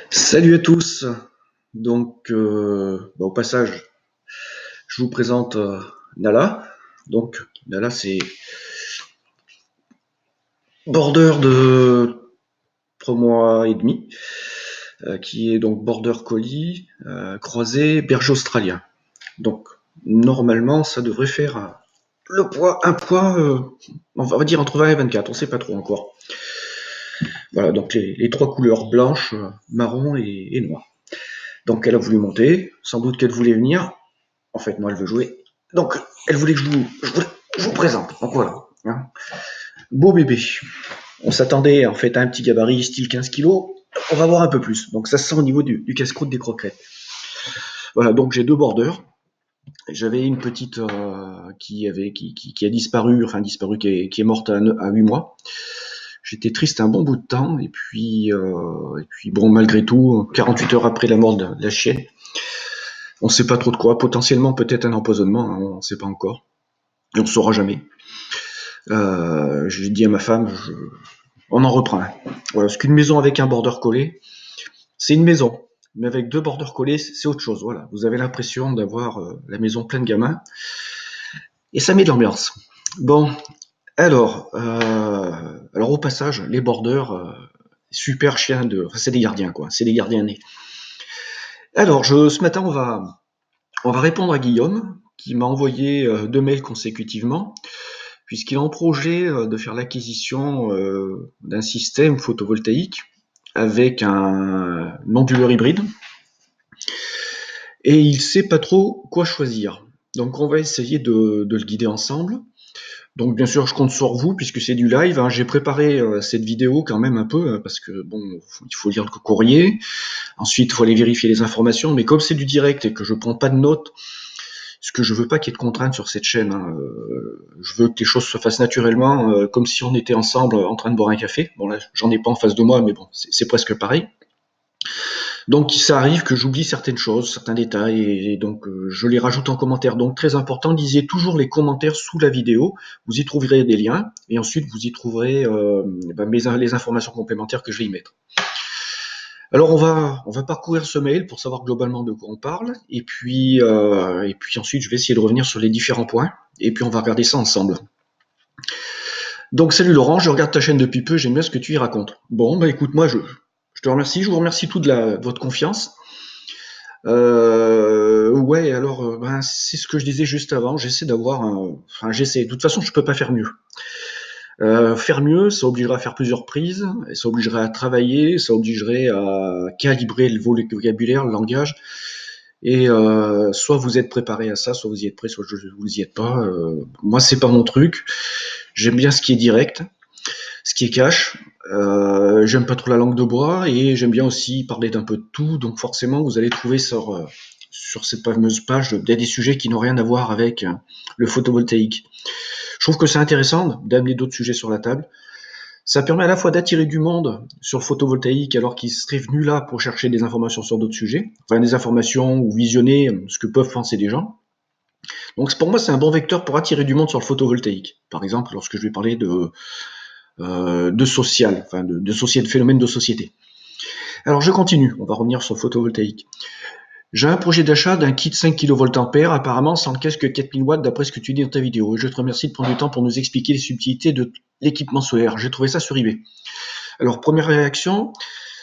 Salut à tous. Au passage, je vous présente Nala. Donc, Nala, c'est border de 3 mois et demi, qui est donc border collie, croisé berger australien. Donc, normalement, ça devrait faire un poids, on va dire entre 20 et 24, on sait pas trop encore. Voilà, donc les trois couleurs blanche, marron et noir. Donc, elle a voulu monter, sans doute qu'elle voulait venir. En fait, moi, elle veut jouer. Donc, elle voulait que je vous présente. Donc voilà. Hein. Beau bébé. On s'attendait en fait à un petit gabarit style 15 kilos. On va voir un peu plus. Donc ça se sent au niveau du casse-croûte des croquettes. Voilà, donc j'ai deux borders. J'avais une petite qui a disparu, qui est morte à 8 mois. J'étais triste un bon bout de temps. Et puis bon, malgré tout, 48 heures après la mort de la chienne, on ne sait pas trop de quoi. Potentiellement peut-être un empoisonnement, hein, on ne sait pas encore. Et on ne saura jamais. J'ai dit à ma femme, on en reprend un. Voilà, parce qu'une maison avec un border collé, c'est une maison. Mais avec deux borders collés, c'est autre chose. Voilà, vous avez l'impression d'avoir la maison pleine de gamins. Et ça met de l'ambiance. Bon, alors au passage, les borders, super chiens enfin, c'est des gardiens quoi, c'est des gardiens nés. Alors, ce matin, on va répondre à Guillaume, qui m'a envoyé 2 mails consécutivement, puisqu'il a en projet de faire l'acquisition d'un système photovoltaïque avec un onduleur hybride, et il sait pas trop quoi choisir. Donc on va essayer de le guider ensemble. Donc bien sûr je compte sur vous puisque c'est du live, hein. J'ai préparé cette vidéo quand même un peu parce que bon, il faut lire le courrier, ensuite il faut aller vérifier les informations, mais comme c'est du direct et que je prends pas de notes, parce que je veux pas qu'il y ait de contraintes sur cette chaîne, hein. Je veux que les choses se fassent naturellement, comme si on était ensemble en train de boire un café. Bon là, j'en ai pas en face de moi, mais bon, c'est presque pareil. Donc ça arrive que j'oublie certaines choses, certains détails, et donc je les rajoute en commentaire. Donc très important, lisez toujours les commentaires sous la vidéo. Vous y trouverez des liens, et ensuite vous y trouverez les informations complémentaires que je vais y mettre. Alors on va parcourir ce mail pour savoir globalement de quoi on parle, et puis ensuite je vais essayer de revenir sur les différents points, et puis on va regarder ça ensemble. Donc salut Laurent, je regarde ta chaîne depuis peu, j'aime bien ce que tu y racontes. Bon bah écoute, moi je te remercie, je vous remercie tout de votre confiance. Ouais, alors c'est ce que je disais juste avant, j'essaie d'avoir enfin j'essaie, de toute façon je peux pas faire mieux. Faire mieux, ça obligerait à faire plusieurs prises, et ça obligerait à travailler, ça obligerait à calibrer le vocabulaire, le langage. Et soit vous êtes préparé à ça, soit vous y êtes prêt, soit vous y êtes pas. Moi, c'est pas mon truc. J'aime bien ce qui est direct, ce qui est cash. J'aime pas trop la langue de bois et j'aime bien aussi parler d'un peu de tout. Donc forcément, vous allez trouver sur cette fameuse page des sujets qui n'ont rien à voir avec le photovoltaïque. Je trouve que c'est intéressant d'amener d'autres sujets sur la table. Ça permet à la fois d'attirer du monde sur le photovoltaïque alors qu'ils seraient venus là pour chercher des informations sur d'autres sujets, enfin des informations ou visionner ce que peuvent penser des gens. Donc pour moi, c'est un bon vecteur pour attirer du monde sur le photovoltaïque. Par exemple, lorsque je vais parler de social, enfin de société, de phénomènes de société. Alors je continue, on va revenir sur le photovoltaïque. J'ai un projet d'achat d'un kit 5 kVA, apparemment sans caisse que 4000 watts d'après ce que tu dis dans ta vidéo. Et je te remercie de prendre du temps pour nous expliquer les subtilités de l'équipement solaire. J'ai trouvé ça sur eBay. Alors première réaction,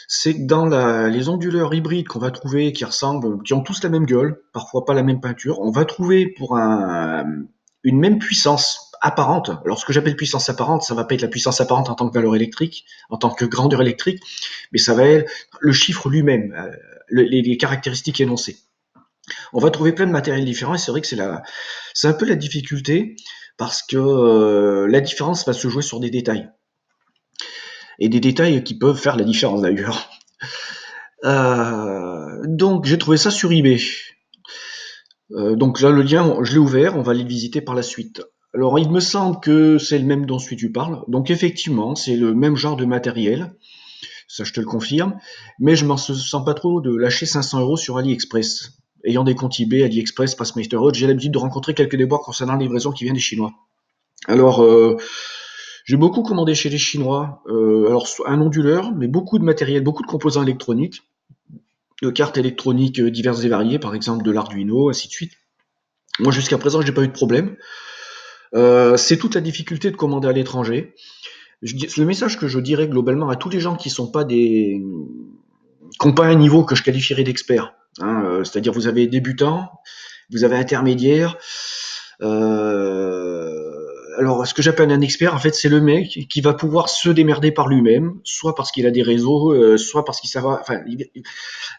c'est que dans les onduleurs hybrides qu'on va trouver qui ressemblent, qui ont tous la même gueule, parfois pas la même peinture, on va trouver pour une même puissance apparente. Alors ce que j'appelle puissance apparente, ça va pas être la puissance apparente en tant que valeur électrique, en tant que grandeur électrique, mais ça va être le chiffre lui-même, les caractéristiques énoncées. On va trouver plein de matériels différents et c'est vrai que c'est un peu la difficulté parce que la différence va se jouer sur des détails et des détails qui peuvent faire la différence d'ailleurs. Donc j'ai trouvé ça sur eBay. Donc là le lien, je l'ai ouvert, on va aller le visiter par la suite. Alors il me semble que c'est le même dont celui tu parles. Donc effectivement, c'est le même genre de matériel, ça je te le confirme, mais je m'en sens pas trop de lâcher 500 € sur AliExpress. Ayant des comptes eBay, AliExpress, Passmaster, j'ai l'habitude de rencontrer quelques déboires concernant la livraison qui vient des Chinois. Alors j'ai beaucoup commandé chez les Chinois, alors un onduleur, mais beaucoup de matériel, beaucoup de composants électroniques. de cartes électroniques diverses et variées, par exemple de l'Arduino, ainsi de suite. Moi, jusqu'à présent, j'ai pas eu de problème. C'est toute la difficulté de commander à l'étranger. Le message que je dirais globalement à tous les gens qui sont pas qui n'ont pas un niveau que je qualifierais d'expert, hein, c'est-à-dire vous avez débutant, vous avez intermédiaire. Alors, ce que j'appelle un expert, en fait, c'est le mec qui va pouvoir se démerder par lui-même, soit parce qu'il a des réseaux, soit parce qu'il saura. Enfin,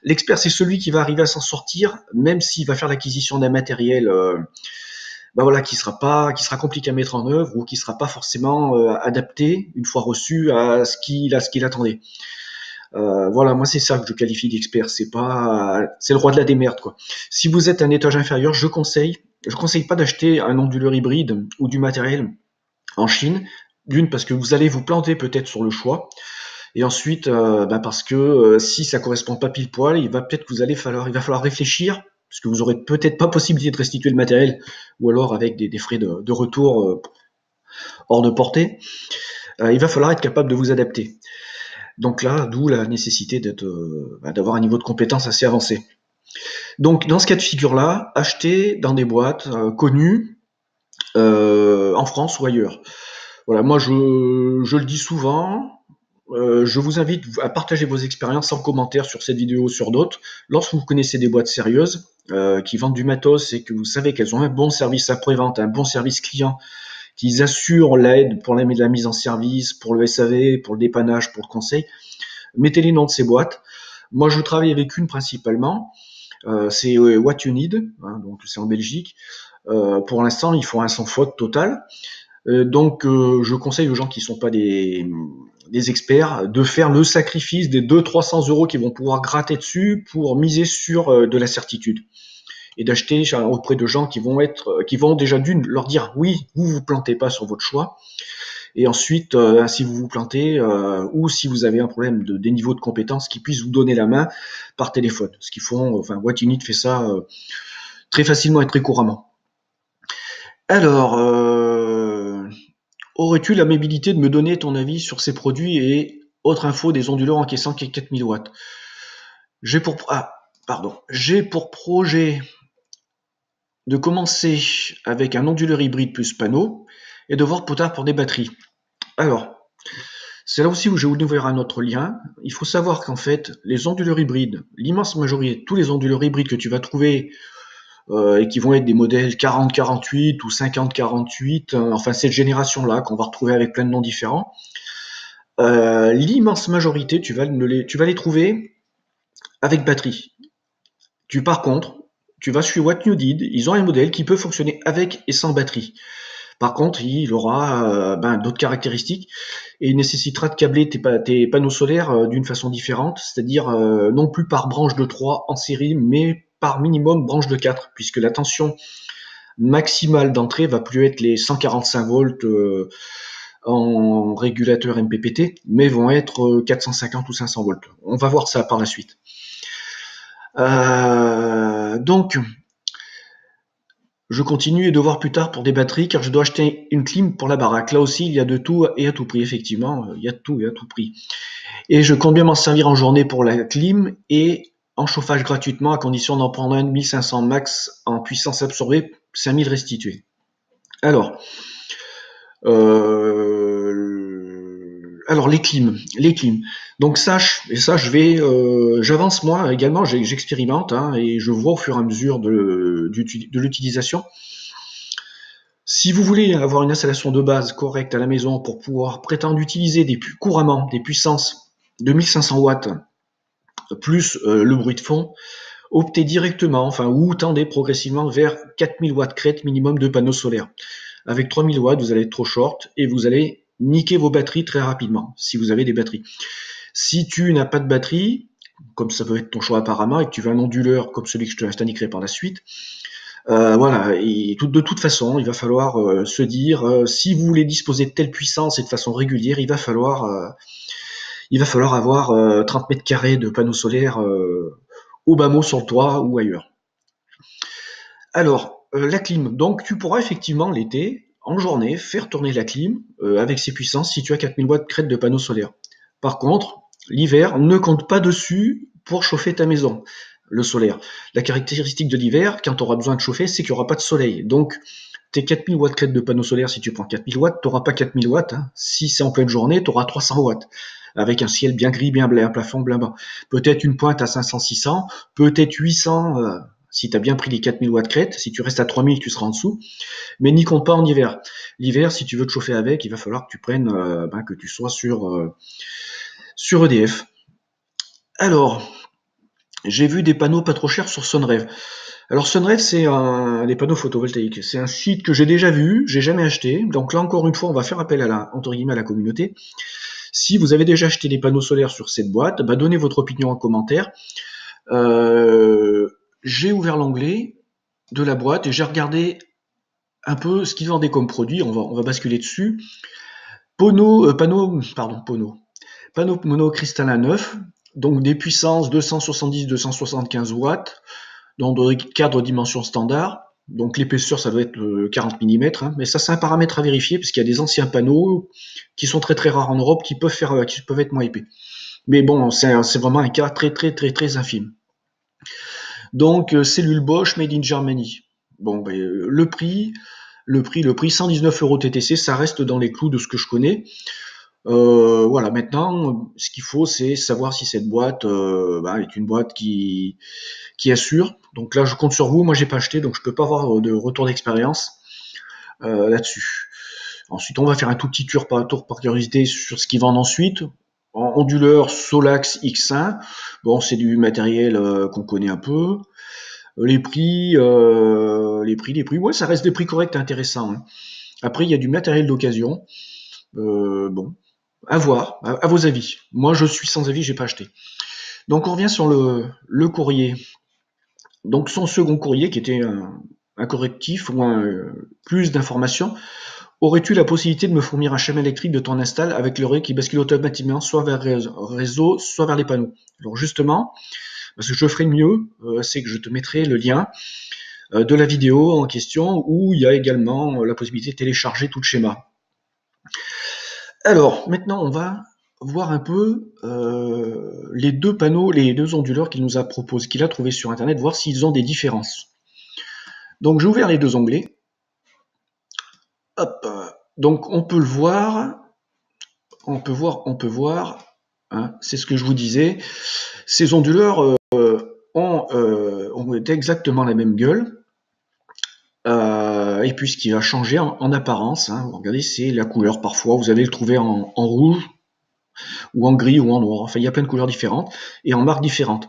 l'expert, c'est celui qui va arriver à s'en sortir, même s'il va faire l'acquisition d'un matériel, bah voilà, qui sera compliqué à mettre en œuvre ou qui sera pas forcément adapté une fois reçu à ce qu'il attendait. Voilà, moi c'est ça que je qualifie d'expert. C'est le roi de la démerde quoi. Si vous êtes un étage inférieur, je conseille pas d'acheter un onduleur hybride ou du matériel en Chine. D'une parce que vous allez vous planter peut-être sur le choix, et ensuite parce que si ça correspond pas pile poil, il va falloir réfléchir parce que vous aurez peut-être pas possibilité de restituer le matériel ou alors avec des frais de retour hors de portée. Il va falloir être capable de vous adapter. Donc là, d'où la nécessité d'avoir un niveau de compétence assez avancé. Donc dans ce cas de figure-là, achetez dans des boîtes connues en France ou ailleurs. Voilà, moi je le dis souvent, je vous invite à partager vos expériences en commentaire sur cette vidéo ou sur d'autres. Lorsque vous connaissez des boîtes sérieuses qui vendent du matos et que vous savez qu'elles ont un bon service après-vente, un bon service client, qu'ils assurent l'aide pour la mise en service, pour le SAV, pour le dépannage, pour le conseil, mettez les noms de ces boîtes. Moi, je travaille avec une principalement. C'est What You Need, hein, donc c'est en Belgique. Pour l'instant, ils font un sans faute total. Donc, je conseille aux gens qui ne sont pas des experts de faire le sacrifice des 200-300 euros qu'ils vont pouvoir gratter dessus pour miser sur de la certitude et d'acheter auprès de gens qui vont déjà d'une leur dire oui, vous plantez pas sur votre choix. Et ensuite, si vous vous plantez ou si vous avez un problème des niveaux de compétences qui puissent vous donner la main par téléphone. Ce qu'ils font, enfin, What You Need fait ça très facilement et très couramment. Alors, aurais-tu l'amabilité de me donner ton avis sur ces produits et autres infos des onduleurs encaissant 4000 watts? J'ai pour projet de commencer avec un onduleur hybride plus panneau et de voir plus tard pour des batteries. Alors, c'est là aussi où je vais vous ouvrir un autre lien. Il faut savoir qu'en fait, les onduleurs hybrides, l'immense majorité, tous les onduleurs hybrides que tu vas trouver et qui vont être des modèles 40-48 ou 50-48, enfin cette génération-là qu'on va retrouver avec plein de noms différents, l'immense majorité, tu vas les trouver avec batterie. Par contre, tu vas chez What You Did, ils ont un modèle qui peut fonctionner avec et sans batterie. Par contre, il aura d'autres caractéristiques et il nécessitera de câbler tes panneaux solaires d'une façon différente, c'est-à-dire non plus par branche de 3 en série, mais par minimum branche de 4, puisque la tension maximale d'entrée va plus être les 145 volts en régulateur MPPT, mais vont être 450 ou 500 volts. On va voir ça par la suite. Donc, je continue de voir plus tard pour des batteries car je dois acheter une clim pour la baraque. Là aussi, il y a de tout et à tout prix, effectivement. Il y a de tout et à tout prix. Et je compte bien m'en servir en journée pour la clim et en chauffage gratuitement à condition d'en prendre un 1500 max en puissance absorbée, 5000 restitués. Alors les clims. Donc j'avance moi également, j'expérimente hein, et je vois au fur et à mesure de l'utilisation. Si vous voulez avoir une installation de base correcte à la maison pour pouvoir prétendre utiliser couramment des puissances de 1500 watts plus le bruit de fond, optez directement, ou tendez progressivement vers 4000 watts crête minimum de panneaux solaires. Avec 3000 watts, vous allez être trop short et vous allez niquer vos batteries très rapidement, si vous avez des batteries. Si tu n'as pas de batterie, comme ça peut être ton choix apparemment, et que tu veux un onduleur comme celui que je t'indiquerai par la suite, voilà, et de toute façon, il va falloir se dire, si vous voulez disposer de telle puissance et de façon régulière, il va falloir avoir 30 mètres carrés de panneaux solaires au bas mot sur le toit ou ailleurs. Alors, la clim, donc tu pourras effectivement l'été, en journée, faire tourner la clim avec ses puissances si tu as 4000 watts crête de panneaux solaires. Par contre, l'hiver, ne compte pas dessus pour chauffer ta maison, le solaire. La caractéristique de l'hiver, quand tu auras besoin de chauffer, c'est qu'il n'y aura pas de soleil. Donc, tes 4000 watts crête de panneau solaire, si tu prends 4000 watts, tu n'auras pas 4000 watts. Hein. Si c'est en pleine journée, tu auras 300 watts. Avec un ciel bien gris, bien blanc, un plafond bien bas. Peut-être une pointe à 500-600, peut-être 800 si tu as bien pris les 4000 watts crête. Si tu restes à 3000, tu seras en dessous. Mais n'y compte pas en hiver. L'hiver, si tu veux te chauffer avec, il va falloir que tu prennes, que tu sois sur EDF. Alors, j'ai vu des panneaux pas trop chers sur Sunreve. Alors Sunreve, c'est des panneaux photovoltaïques. C'est un site que j'ai déjà vu, j'ai jamais acheté. Donc là encore une fois, on va faire appel à la communauté. Si vous avez déjà acheté des panneaux solaires sur cette boîte, donnez votre opinion en commentaire. J'ai ouvert l'onglet de la boîte et j'ai regardé un peu ce qu'ils vendaient comme produit. On va basculer dessus. Panneau monocristallin neuf, donc des puissances 270-275 watts, dans des cadres dimensions standard. Donc l'épaisseur, ça doit être 40 mm, hein, mais ça c'est un paramètre à vérifier parce qu'il y a des anciens panneaux qui sont très très rares en Europe qui peuvent être moins épais. Mais bon, c'est vraiment un cas très très très très infime. Donc cellule Bosch made in Germany. Bon, le prix 119 € TTC, ça reste dans les clous de ce que je connais. Voilà, maintenant, ce qu'il faut, c'est savoir si cette boîte est une boîte qui assure. Donc là, je compte sur vous. Moi, j'ai pas acheté, donc je peux pas avoir de retour d'expérience là-dessus. Ensuite, on va faire un tout petit tour par curiosité sur ce qu'ils vendent ensuite. Onduleur Solax X1. Bon, c'est du matériel qu'on connaît un peu. Les prix, ouais, ça reste des prix corrects et intéressants. Hein. Après, il y a du matériel d'occasion. Bon, à voir, à vos avis. Moi, je suis sans avis, j'ai pas acheté. Donc, on revient sur le courrier. Donc, son second courrier, qui était un correctif ou plus d'informations. Aurais-tu la possibilité de me fournir un schéma électrique de ton install avec le relais qui bascule automatiquement soit vers le réseau, soit vers les panneaux? Alors justement, ce que je ferai mieux, c'est que je te mettrai le lien de la vidéo en question où il y a également la possibilité de télécharger tout le schéma. Alors, maintenant, on va voir un peu les deux panneaux, les deux onduleurs qu'il nous a proposés, qu'il a trouvé sur Internet, voir s'ils ont des différences. Donc, j'ai ouvert les deux onglets. Hop. Donc, on peut le voir. On peut voir. Hein, c'est ce que je vous disais. Ces onduleurs ont exactement la même gueule. Et puis ce qui va changer en apparence, hein, regardez, c'est la couleur. Parfois, vous allez le trouver en rouge, ou en gris, ou en noir. Enfin, il y a plein de couleurs différentes, et en marques différentes.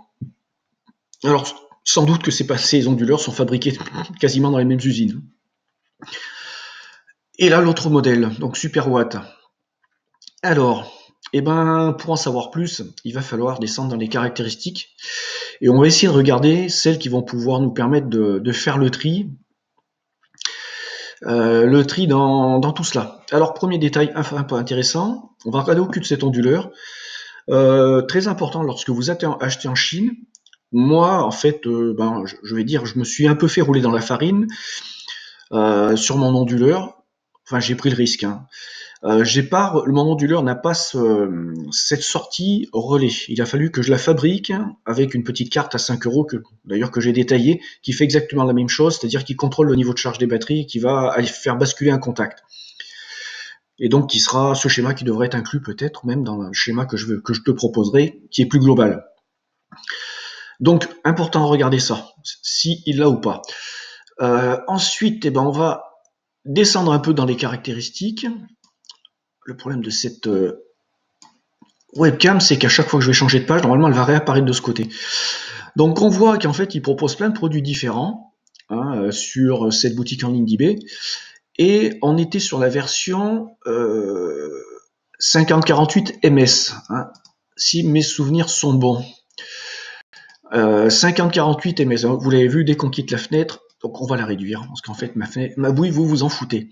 Alors, sans doute que ces onduleurs sont fabriqués quasiment dans les mêmes usines. Et là, l'autre modèle, donc Superwatt. Alors, pour en savoir plus, il va falloir descendre dans les caractéristiques, et on va essayer de regarder celles qui vont pouvoir nous permettre de faire le tri dans tout cela. Alors, premier détail un peu intéressant, on va regarder au cul de cet onduleur. Très important lorsque vous achetez en Chine. Moi, en fait, je vais dire, je me suis un peu fait rouler dans la farine sur mon onduleur. Enfin, j'ai pris le risque. Hein. Mon onduleur n'a pas cette sortie relais. Il a fallu que je la fabrique avec une petite carte à 5 € que j'ai détaillée, qui fait exactement la même chose, c'est-à-dire qui contrôle le niveau de charge des batteries et qui va aller faire basculer un contact. Et donc, qui sera ce schéma qui devrait être inclus peut-être même dans le schéma que je te proposerai, qui est plus global. Donc, important de regarder ça, si il l'a ou pas. Ensuite, on va descendre un peu dans les caractéristiques. Le problème de cette webcam, c'est qu'à chaque fois que je vais changer de page, normalement, elle va réapparaître de ce côté. Donc, on voit qu'en fait, il propose plein de produits différents sur cette boutique en ligne d'eBay. Et on était sur la version 5048 MS, hein, si mes souvenirs sont bons. 5048 MS, hein, vous l'avez vu, dès qu'on quitte la fenêtre, donc on va la réduire, parce qu'en fait, ma bouille, vous vous en foutez.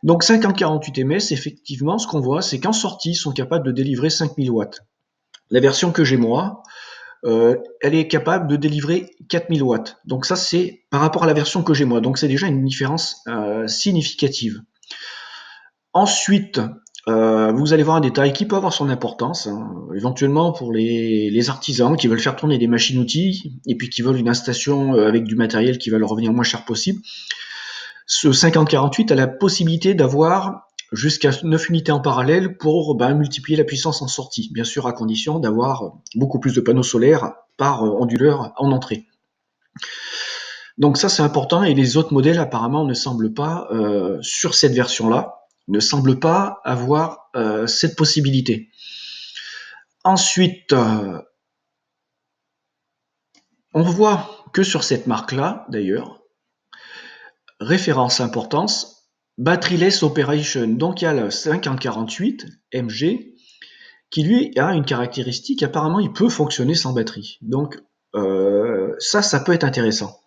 Donc 5048 MS, effectivement, ce qu'on voit, c'est qu'en sortie, ils sont capables de délivrer 5000 watts. La version que j'ai moi, elle est capable de délivrer 4000 watts. Donc ça, c'est par rapport à la version que j'ai moi. Donc c'est déjà une différence significative. Ensuite, Vous allez voir un détail qui peut avoir son importance, hein, éventuellement pour les artisans qui veulent faire tourner des machines-outils et puis qui veulent une installation avec du matériel qui va leur revenir moins cher possible. Ce 5048 a la possibilité d'avoir jusqu'à 9 unités en parallèle pour multiplier la puissance en sortie, bien sûr à condition d'avoir beaucoup plus de panneaux solaires par onduleur en entrée. Donc ça c'est important et les autres modèles apparemment ne semblent pas, sur cette version-là, ne semblent pas avoir cette possibilité. Ensuite, on voit que sur cette marque-là, d'ailleurs, référence importance, Batteryless Operation. Donc il y a le 5048 MG qui lui a une caractéristique, apparemment il peut fonctionner sans batterie. Donc ça peut être intéressant.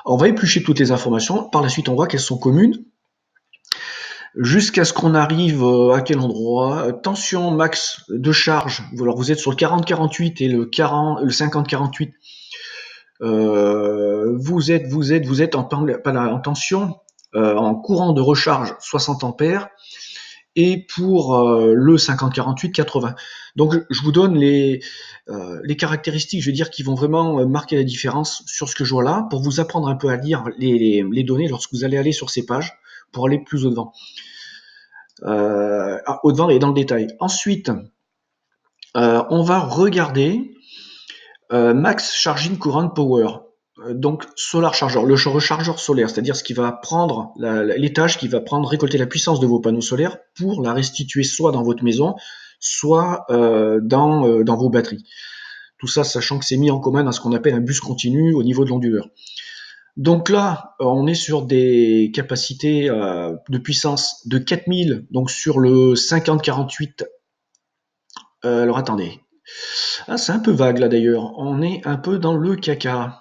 On va éplucher toutes les informations, par la suite on voit qu'elles sont communes, jusqu'à ce qu'on arrive à quel endroit, tension max de charge, alors vous êtes sur le 40-48 et le 50-48, vous êtes en tension, en courant de recharge 60 ampères, et pour le 50-48, 80. Donc je vous donne les caractéristiques, je veux dire, qui vont vraiment marquer la différence sur ce que je vois là, pour vous apprendre un peu à lire les données lorsque vous allez aller sur ces pages, pour aller plus au-devant. Au-devant et dans le détail. Ensuite, on va regarder Max Charging Current Power. Donc solar charger, le rechargeur solaire, c'est-à-dire ce qui va prendre l'étage qui va récolter la puissance de vos panneaux solaires pour la restituer soit dans votre maison, soit dans vos batteries. Tout ça, sachant que c'est mis en commun dans ce qu'on appelle un bus continu au niveau de l'onduleur. Donc là, on est sur des capacités de puissance de 4000, donc sur le 50-48. Alors attendez. Ah, c'est un peu vague là d'ailleurs. On est un peu dans le caca.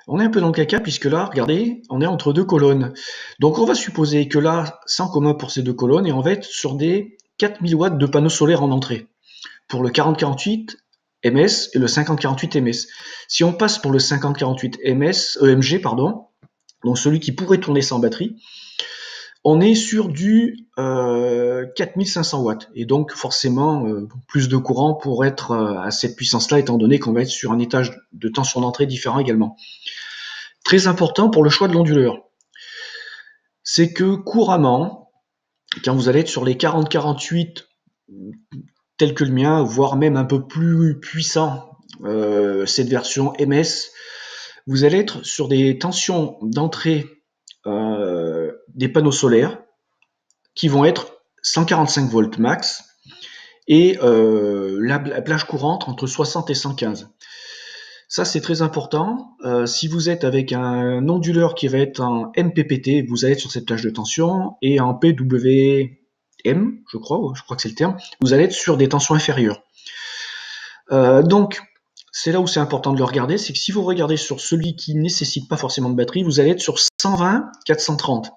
On est un peu dans le caca puisque là, regardez, on est entre deux colonnes. Donc on va supposer que là, c'est en commun pour ces deux colonnes et on va être sur des 4000 watts de panneaux solaires en entrée pour le 4048 MS et le 5048 MS. Si on passe pour le 5048 EMG, pardon, donc celui qui pourrait tourner sans batterie, on est sur du 4500 watts et donc forcément plus de courant pour être à cette puissance-là, étant donné qu'on va être sur un étage de tension d'entrée différent également. Très important pour le choix de l'onduleur, c'est que couramment, quand vous allez être sur les 40-48 tels que le mien, voire même un peu plus puissant, cette version MS, vous allez être sur des tensions d'entrée des panneaux solaires qui vont être 145 volts max et la plage courante entre 60 et 115. Ça, c'est très important. Si vous êtes avec un onduleur qui va être en MPPT, vous allez être sur cette plage de tension, et en PWM, je crois que c'est le terme, vous allez être sur des tensions inférieures. Donc, c'est là où c'est important de le regarder, c'est que si vous regardez sur celui qui ne nécessite pas forcément de batterie, vous allez être sur 120, 430.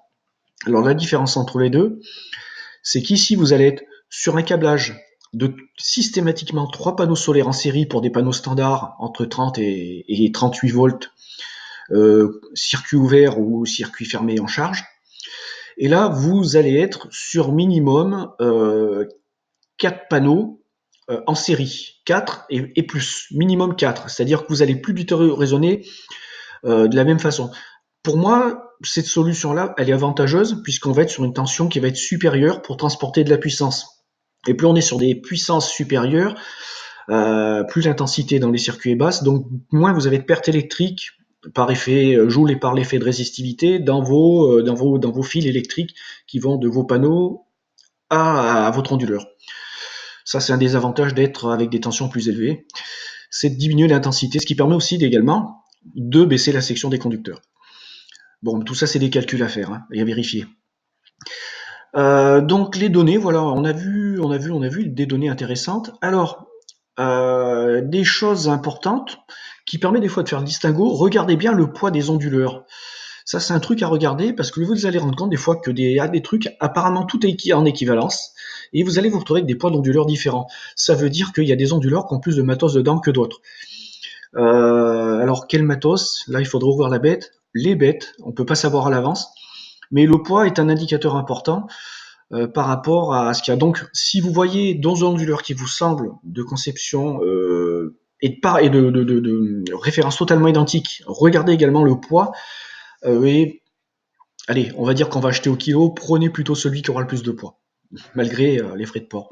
Alors la différence entre les deux, c'est qu'ici, vous allez être sur un câblage de systématiquement 3 panneaux solaires en série pour des panneaux standards entre 30 et 38 volts, circuit ouvert ou circuit fermé en charge. Et là, vous allez être sur minimum 4 panneaux en série, 4 et plus, minimum 4, c'est-à-dire que vous allez plus du tout raisonner de la même façon. Pour moi, cette solution-là, elle est avantageuse puisqu'on va être sur une tension qui va être supérieure pour transporter de la puissance. Et plus on est sur des puissances supérieures, plus l'intensité dans les circuits est basse, donc moins vous avez de pertes électriques par effet joule et par l'effet de résistivité dans vos fils électriques qui vont de vos panneaux à votre onduleur. Ça, c'est un des avantages d'être avec des tensions plus élevées, c'est de diminuer l'intensité, ce qui permet aussi également de baisser la section des conducteurs. Bon, tout ça, c'est des calculs à faire et à vérifier. Donc les données, voilà, on a vu des données intéressantes. Alors, des choses importantes qui permettent des fois de faire le distinguo. Regardez bien le poids des onduleurs. Ça, c'est un truc à regarder parce que vous allez rendre compte des fois que y a des trucs, apparemment tout est en équivalence, et vous allez vous retrouver avec des poids d'onduleurs différents. Ça veut dire qu'il y a des onduleurs qui ont plus de matos dedans que d'autres. Alors, quel matos? Là, il faudrait ouvrir les bêtes, on peut pas savoir à l'avance, mais le poids est un indicateur important. par rapport à ce qu'il y a. Donc, si vous voyez dans un onduleur qui vous semble de conception et de référence totalement identique, regardez également le poids. Et allez, on va dire qu'on va acheter au kilo, prenez plutôt celui qui aura le plus de poids, malgré les frais de port.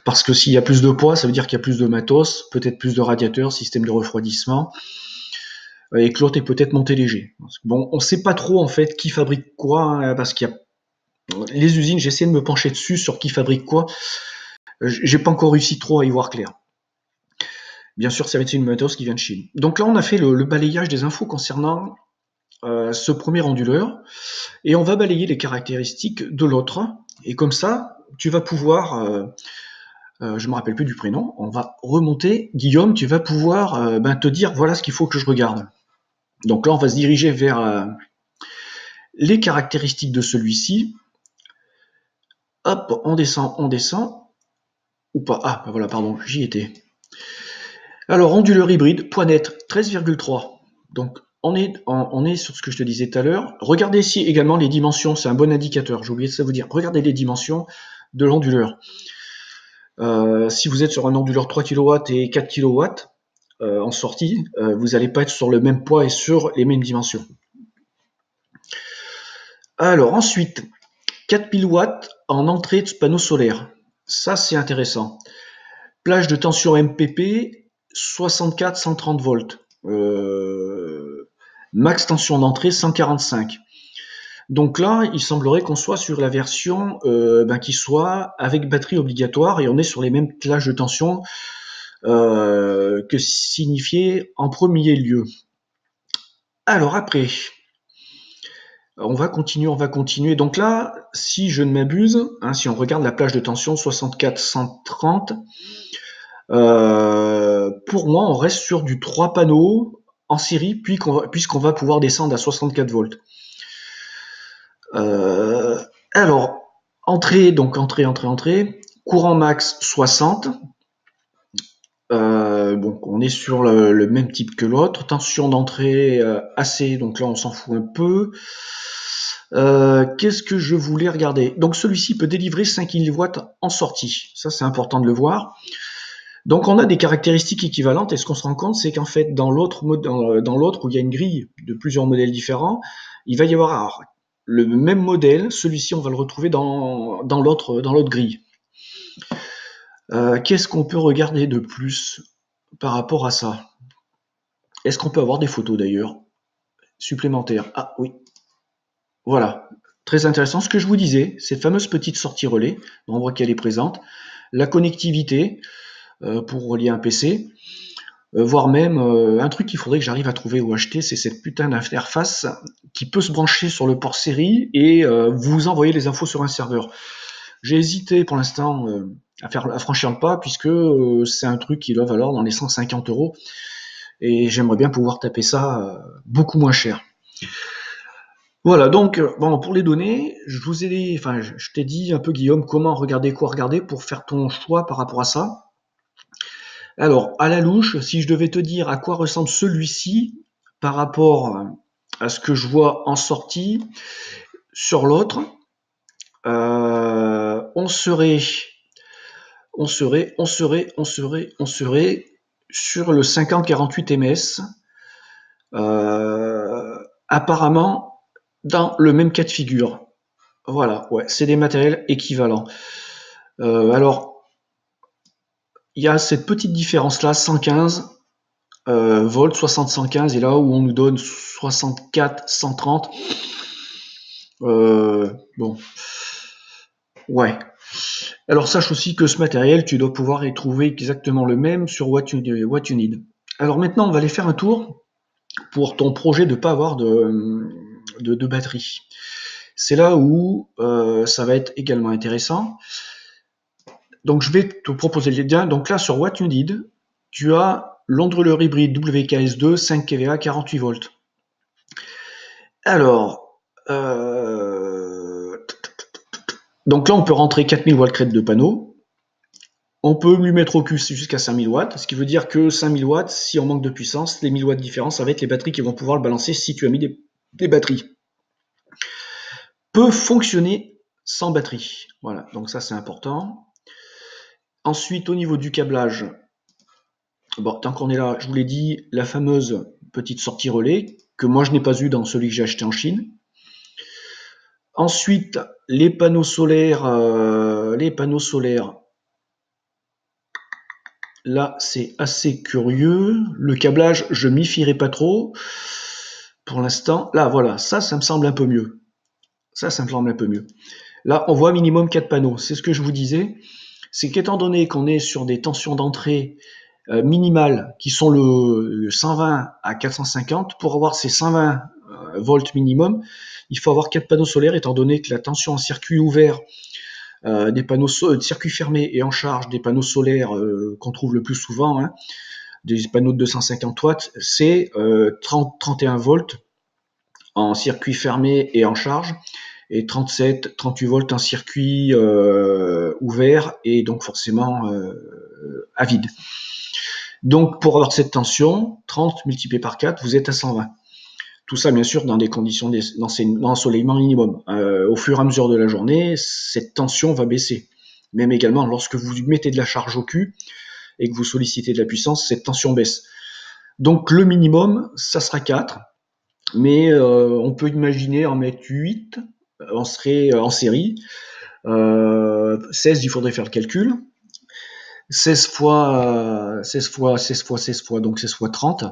Parce que s'il y a plus de poids, ça veut dire qu'il y a plus de matos, peut-être plus de radiateurs, système de refroidissement, et que l'autre est peut-être monté léger. Bon, on sait pas trop en fait qui fabrique quoi, hein, parce qu'il y a les usines, j'essaie de me pencher dessus sur qui fabrique quoi. J'ai pas encore réussi trop à y voir clair. Bien sûr, ça va être une matos qui vient de Chine. Donc là, on a fait le balayage des infos concernant ce premier onduleur, et on va balayer les caractéristiques de l'autre. Et comme ça, tu vas pouvoir, je me rappelle plus du prénom, on va remonter. Guillaume, tu vas pouvoir te dire voilà ce qu'il faut que je regarde. Donc là, on va se diriger vers les caractéristiques de celui-ci. Hop, on descend, ou pas. Ah, voilà, pardon, j'y étais. Alors, onduleur hybride, poids net, 13,3. Donc, on est sur ce que je te disais tout à l'heure. Regardez ici également les dimensions, c'est un bon indicateur. J'ai oublié de ça vous dire. Regardez les dimensions de l'onduleur. Si vous êtes sur un onduleur 3 kW et 4 kW en sortie, vous n'allez pas être sur le même poids et sur les mêmes dimensions. Alors ensuite, 4000 watts en entrée de panneau solaire. Ça, c'est intéressant. Plage de tension MPP, 64-130 volts. Max tension d'entrée, 145. Donc là, il semblerait qu'on soit sur la version qui soit avec batterie obligatoire, et on est sur les mêmes plages de tension que signifié en premier lieu. Alors après, on va continuer. Donc là, si je ne m'abuse, hein, si on regarde la plage de tension 64-130, pour moi, on reste sur du 3 panneaux en série, puisqu'on va pouvoir descendre à 64 volts. Alors, entrée, courant max 60. Bon, on est sur le même type que l'autre. Tension d'entrée AC, donc là on s'en fout un peu. Qu'est-ce que je voulais regarder? Donc celui-ci peut délivrer 5000 watts en sortie. Ça, c'est important de le voir. Donc on a des caractéristiques équivalentes, et ce qu'on se rend compte, c'est qu'en fait, dans l'autre où il y a une grille de plusieurs modèles différents, il va y avoir le même modèle. Celui-ci, on va le retrouver dans l'autre grille. Qu'est-ce qu'on peut regarder de plus par rapport à ça? Est-ce qu'on peut avoir des photos d'ailleurs supplémentaires? Ah oui, voilà, très intéressant. Ce que je vous disais, cette fameuse petite sortie relais, on voit qu'elle est présente, la connectivité pour relier un PC, voire même un truc qu'il faudrait que j'arrive à trouver ou acheter, c'est cette putain d'interface qui peut se brancher sur le port série et vous envoyer les infos sur un serveur. J'ai hésité pour l'instant à franchir le pas, puisque c'est un truc qui doit valoir dans les 150 €, et j'aimerais bien pouvoir taper ça beaucoup moins cher. Voilà, donc bon, pour les données, je t'ai dit un peu, Guillaume, comment regarder, quoi regarder pour faire ton choix par rapport à ça. Alors, à la louche, si je devais te dire à quoi ressemble celui-ci par rapport à ce que je vois en sortie sur l'autre, on serait sur le 50-48 ms, apparemment dans le même cas de figure. Voilà, ouais, c'est des matériels équivalents. Alors, il y a cette petite différence-là, 115 volts, 60-115, et là où on nous donne 64-130, bon, ouais. Alors sache aussi que ce matériel, tu dois pouvoir y trouver exactement le même sur What You Need. Alors maintenant, on va aller faire un tour pour ton projet de ne pas avoir de batterie. C'est là où ça va être également intéressant. Donc je vais te proposer les liens. Donc là, sur What You Need, tu as l'onduleur hybride WKS2 5 kVA 48 volts. Alors, donc là, on peut rentrer 4000 watts crête de panneau. On peut lui mettre au cul jusqu'à 5000 watts, ce qui veut dire que 5000 watts, si on manque de puissance, les 1000 watts différents, ça va être les batteries qui vont pouvoir le balancer si tu as mis des batteries. Peut fonctionner sans batterie. Voilà, donc ça c'est important. Ensuite, au niveau du câblage, bon, tant qu'on est là, je vous l'ai dit, la fameuse petite sortie relais, que moi je n'ai pas eu dans celui que j'ai acheté en Chine. Ensuite, les panneaux solaires, là c'est assez curieux. Le câblage, je m'y fierai pas trop. Pour l'instant, là voilà, ça me semble un peu mieux. Ça me semble un peu mieux. Là, on voit minimum 4 panneaux. C'est ce que je vous disais. C'est qu'étant donné qu'on est sur des tensions d'entrée minimales qui sont le 120 à 450, pour avoir ces 120 volts minimum, il faut avoir 4 panneaux solaires, étant donné que la tension en circuit ouvert des panneaux de circuit fermé et en charge des panneaux solaires qu'on trouve le plus souvent, hein, des panneaux de 250 watts, c'est 31 volts en circuit fermé et en charge, et 37, 38 volts en circuit ouvert et donc forcément à vide. Donc pour avoir cette tension, 30 multiplié par 4, vous êtes à 120. Tout ça, bien sûr, dans des conditions d'ensoleillement minimum. Au fur et à mesure de la journée, cette tension va baisser. Même également, lorsque vous mettez de la charge au cul et que vous sollicitez de la puissance, cette tension baisse. Donc le minimum, ça sera 4. Mais on peut imaginer en mettre 8, on serait en série. 16, il faudrait faire le calcul. 16 fois, 16 fois, 16 fois, 16 fois, donc 16 fois 30.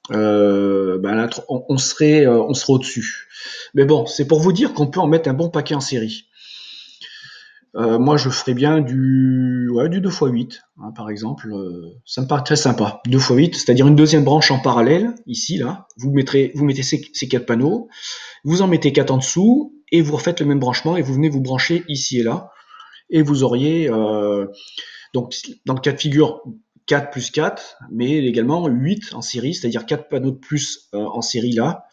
Là, on serait au-dessus. Mais bon, c'est pour vous dire qu'on peut en mettre un bon paquet en série. Moi, je ferais bien du 2 x 8, hein, par exemple. Ça me paraît très sympa. 2 x 8, c'est-à-dire une deuxième branche en parallèle, ici, là. Vous mettez ces 4 panneaux, vous en mettez 4 en dessous, et vous refaites le même branchement, et vous venez vous brancher ici et là. Et vous auriez, donc, dans le cas de figure, 4 plus 4, mais également 8 en série, c'est-à-dire 4 panneaux de plus en série là,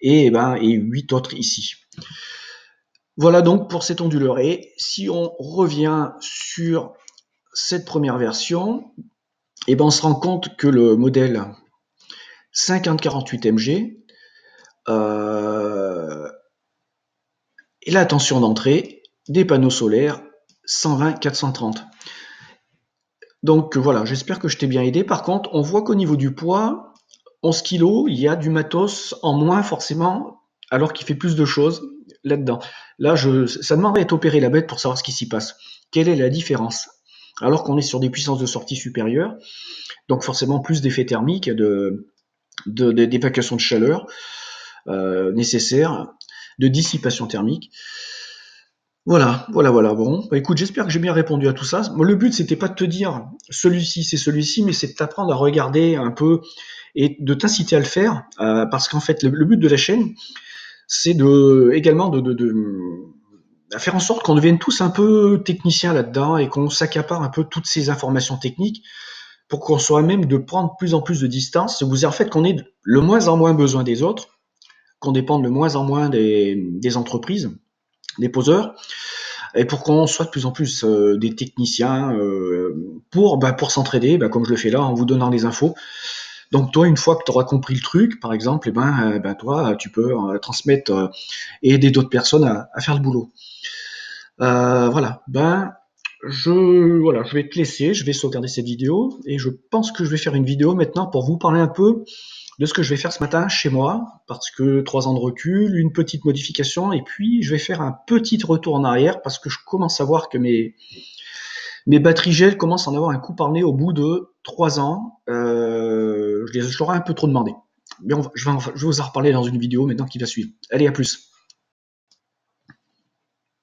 et 8 autres ici. Voilà donc pour cet onduleur. Et si on revient sur cette première version, on se rend compte que le modèle 5048MG et la tension d'entrée des panneaux solaires 120-430. Donc voilà, j'espère que je t'ai bien aidé. Par contre, on voit qu'au niveau du poids, 11 kg, il y a du matos en moins forcément, alors qu'il fait plus de choses là-dedans. Là, ça demande à être opéré la bête pour savoir ce qui s'y passe. Quelle est la différence? Alors qu'on est sur des puissances de sortie supérieures, donc forcément plus d'effets thermiques, d'évacuation de chaleur nécessaire, de dissipation thermique. Voilà. Bon, écoute, j'espère que j'ai bien répondu à tout ça. Moi, le but, c'était pas de te dire celui-ci, c'est celui-ci, mais c'est de t'apprendre à regarder un peu et de t'inciter à le faire, parce qu'en fait, le but de la chaîne, c'est également de faire en sorte qu'on devienne tous un peu techniciens là-dedans et qu'on s'accapare un peu toutes ces informations techniques pour qu'on soit même de prendre de plus en plus de distance. Vous en fait qu'on ait le moins en moins besoin des autres, qu'on dépende de moins en moins des entreprises, des poseurs, et pour qu'on soit de plus en plus des techniciens pour s'entraider, comme je le fais là, en vous donnant des infos. Donc toi, une fois que tu auras compris le truc, par exemple, toi, tu peux transmettre et aider d'autres personnes à faire le boulot. Voilà. Je vais te laisser, je vais sauvegarder cette vidéo et je pense que je vais faire une vidéo maintenant pour vous parler un peu de ce que je vais faire ce matin chez moi, parce que 3 ans de recul, une petite modification, et puis je vais faire un petit retour en arrière parce que je commence à voir que mes batteries gel commencent à en avoir un coup par le nez au bout de 3 ans. Je leur ai un peu trop demandé. Mais je vais vous en reparler dans une vidéo maintenant qui va suivre. Allez, à plus.